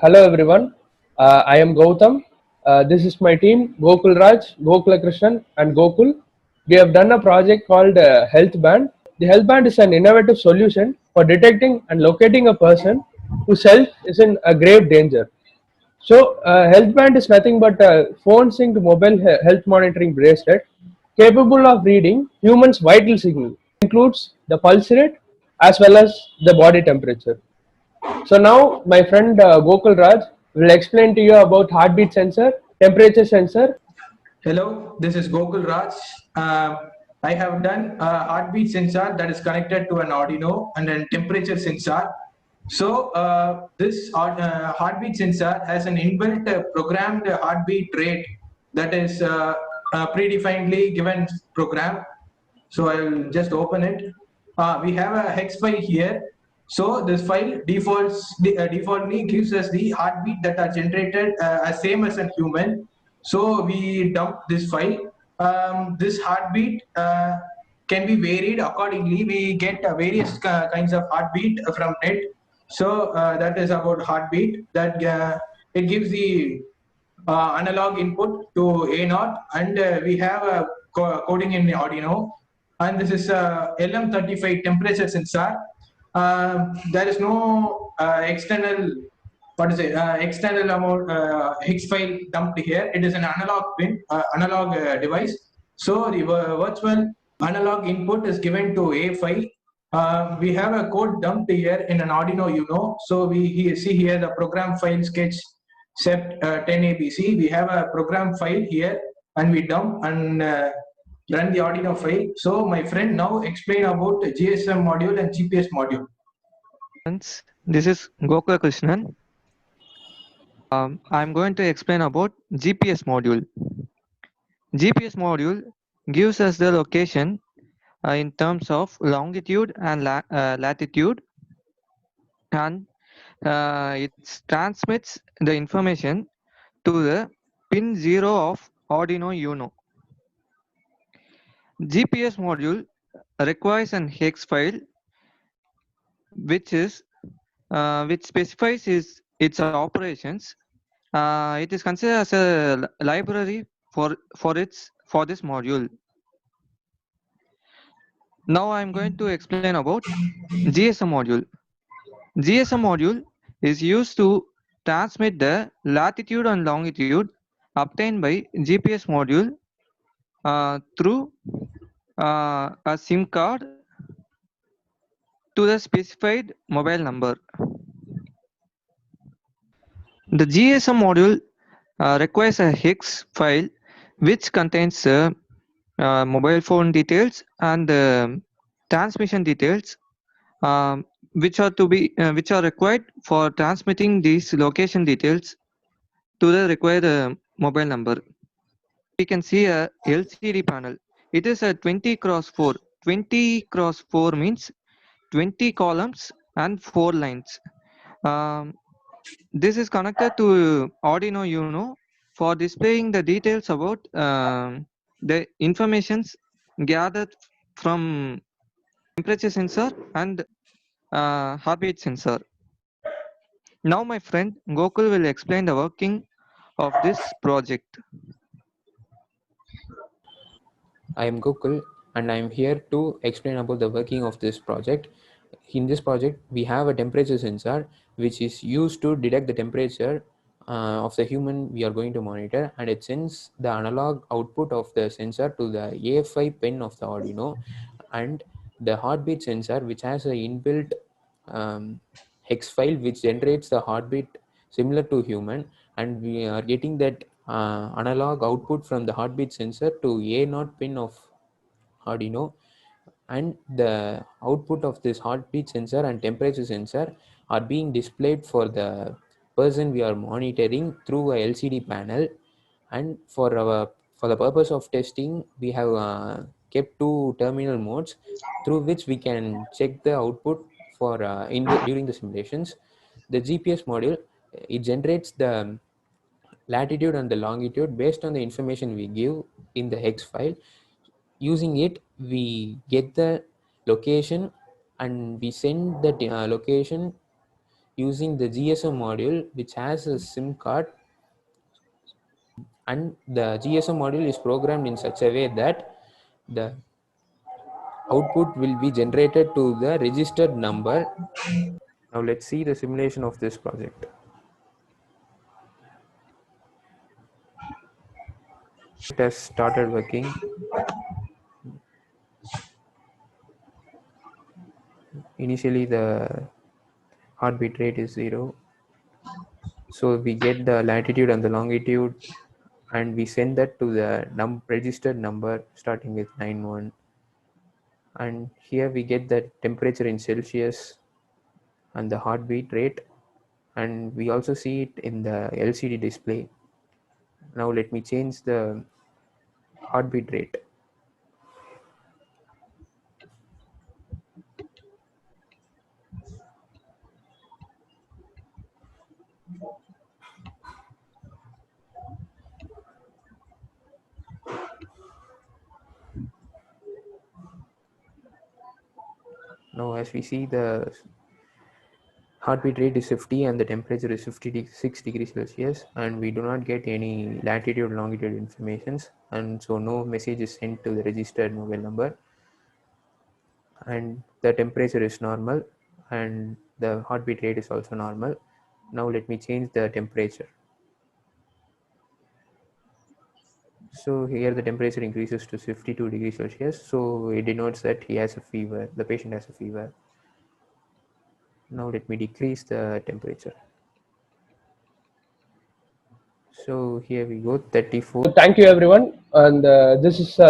Hello everyone, I am Gautam. This is my team Gokul Raj, Gokula Krishnan, and Gokul. We have done a project called Health Band. The Health Band is an innovative solution for detecting and locating a person whose health is in a grave danger. So, Health Band is nothing but a phone synced mobile health monitoring bracelet capable of reading humans' vital signal. Includes the pulse rate as well as the body temperature. So now my friend Gokul Raj will explain to you about heartbeat sensor, temperature sensor. Hello, this is Gokul Raj. I have done a heartbeat sensor that is connected to an Arduino and a temperature sensor. So this heartbeat sensor has an inbuilt programmed heartbeat rate that is predefinedly given program. So I'll just open it. We have a hex file here. So this file defaultly gives us the heartbeat that are generated as same as a human. So we dump this file. This heartbeat can be varied accordingly. We get various kinds of heartbeat from net. So that is about heartbeat. That it gives the analog input to A naught, and we have a coding in Arduino, and this is a LM35 temperature sensor. There is no external external amount hex file dumped here. It is an analog device. So the virtual analog input is given to A file. We have a code dumped here in an Arduino Uno. So see here the program file sketch set 10 ABC. We have a program file here, and we dump and run the Arduino file. So my friend now explain about GSM module and GPS module. Friends, this is Gokula Krishnan. I'm going to explain about GPS module. GPS module gives us the location in terms of longitude and latitude, and it transmits the information to the pin 0 of Arduino Uno. GPS module requires an hex file which specifies its operations. It is considered as a library for this module. Now I am going to explain about GSM module. GSM module is used to transmit the latitude and longitude obtained by GPS module through a SIM card to the specified mobile number. The GSM module requires a hex file which contains mobile phone details and transmission details, which are required for transmitting these location details to the required mobile number. We can see a LCD panel. It is a 20 cross 4. 20 cross 4 means 20 columns and 4 lines. This is connected to Arduino Uno for displaying the details about the informations gathered from temperature sensor and heartbeat sensor. Now my friend Gokul will explain the working of this project. I am Gokul and I am here to explain about the working of this project. In this project, we have a temperature sensor which is used to detect the temperature of the human we are going to monitor, and it sends the analog output of the sensor to the AFI pin of the Arduino, and the heartbeat sensor which has an inbuilt hex file which generates the heartbeat similar to human, and we are getting that analog output from the heartbeat sensor to A0 pin of Arduino, and the output of this heartbeat sensor and temperature sensor are being displayed for the person we are monitoring through a LCD panel. And for the purpose of testing, we have kept two terminal modes through which we can check the output for during the simulations. The GPS module, it generates the latitude and the longitude based on the information we give in the hex file. Using it, we get the location and we send the location using the GSM module, which has a SIM card, and the GSM module is programmed in such a way that the output will be generated to the registered number. Now let's see the simulation of this project. It has started working. Initially the heartbeat rate is 0, so we get the latitude and the longitude, and we send that to the registered number starting with 91, and here we get the temperature in Celsius and the heartbeat rate, and we also see it in the LCD display. Now let me change the heartbeat rate. Now as we see, the heartbeat rate is 50 and the temperature is 56 degrees Celsius, and we do not get any latitude longitude informations, and so no message is sent to the registered mobile number, and the temperature is normal and the heartbeat rate is also normal. Now let me change the temperature. So here the temperature increases to 52 degrees Celsius, so it denotes that he has a fever, the patient has a fever. Now let me decrease the temperature. So here we go, 34. Thank you everyone, and this is